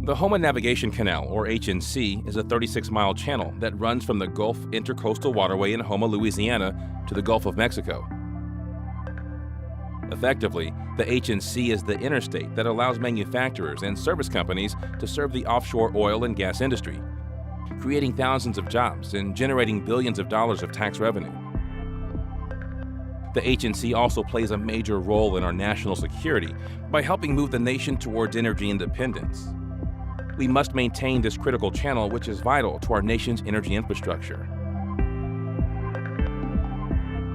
The Houma Navigation Canal, or HNC, is a 36-mile channel that runs from the Gulf Intercoastal Waterway in Houma, Louisiana, to the Gulf of Mexico. Effectively, the HNC is the interstate that allows manufacturers and service companies to serve the offshore oil and gas industry, creating thousands of jobs and generating billions of dollars of tax revenue. The HNC also plays a major role in our national security by helping move the nation towards energy independence. We must maintain this critical channel, which is vital to our nation's energy infrastructure.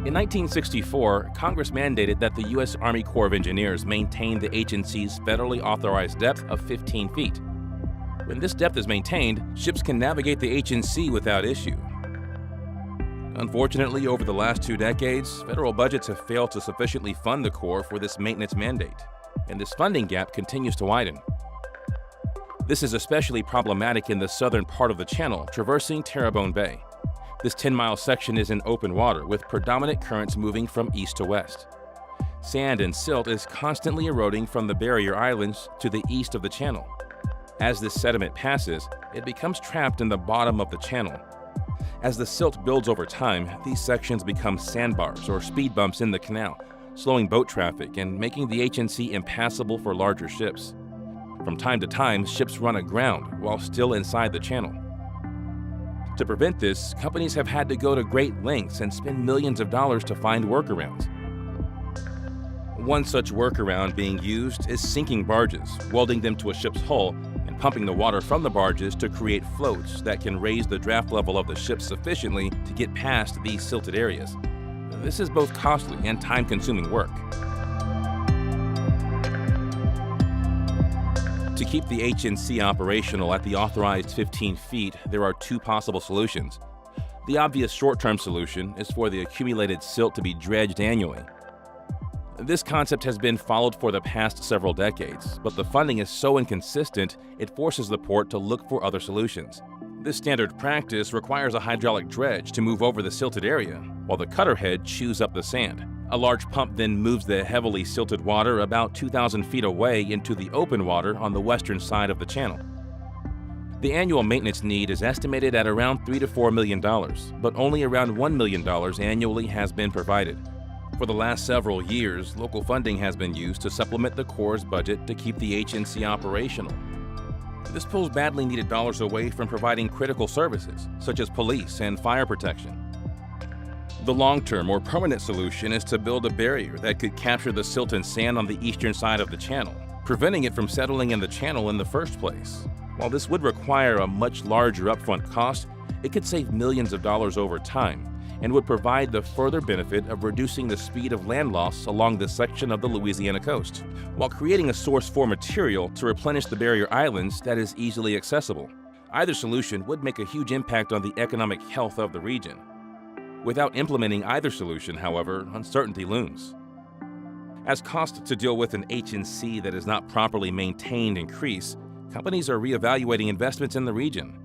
In 1964, Congress mandated that the U.S. Army Corps of Engineers maintain the HNC's federally authorized depth of 15 feet. When this depth is maintained, ships can navigate the HNC without issue. Unfortunately, over the last 2 decades, federal budgets have failed to sufficiently fund the Corps for this maintenance mandate, and this funding gap continues to widen. This is especially problematic in the southern part of the channel, traversing Terrebonne Bay. This 10-mile section is in open water, with predominant currents moving from east to west. Sand and silt is constantly eroding from the barrier islands to the east of the channel. As this sediment passes, it becomes trapped in the bottom of the channel. As the silt builds over time, these sections become sandbars or speed bumps in the canal, slowing boat traffic and making the HNC impassable for larger ships. From time to time, ships run aground while still inside the channel. To prevent this, companies have had to go to great lengths and spend millions of dollars to find workarounds. One such workaround being used is sinking barges, welding them to a ship's hull, and pumping the water from the barges to create floats that can raise the draft level of the ship sufficiently to get past these silted areas. This is both costly and time-consuming work. To keep the HNC operational at the authorized 15 feet, there are 2 possible solutions. The obvious short-term solution is for the accumulated silt to be dredged annually. This concept has been followed for the past several decades, but the funding is so inconsistent, it forces the port to look for other solutions. This standard practice requires a hydraulic dredge to move over the silted area, while the cutter head chews up the sand. A large pump then moves the heavily silted water about 2,000 feet away into the open water on the western side of the channel. The annual maintenance need is estimated at around $3 to $4 million, but only around $1 million annually has been provided. For the last several years, local funding has been used to supplement the Corps' budget to keep the HNC operational. This pulls badly needed dollars away from providing critical services, such as police and fire protection. The long-term or permanent solution is to build a barrier that could capture the silt and sand on the eastern side of the channel, preventing it from settling in the channel in the first place. While this would require a much larger upfront cost, it could save millions of dollars over time and would provide the further benefit of reducing the speed of land loss along this section of the Louisiana coast, while creating a source for material to replenish the barrier islands that is easily accessible. Either solution would make a huge impact on the economic health of the region. Without implementing either solution, however, uncertainty looms. As costs to deal with an HNC that is not properly maintained increase, companies are reevaluating investments in the region.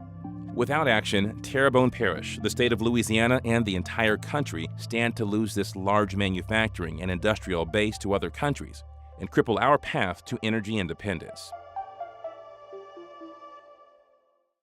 Without action, Terrebonne Parish, the state of Louisiana, and the entire country stand to lose this large manufacturing and industrial base to other countries and cripple our path to energy independence.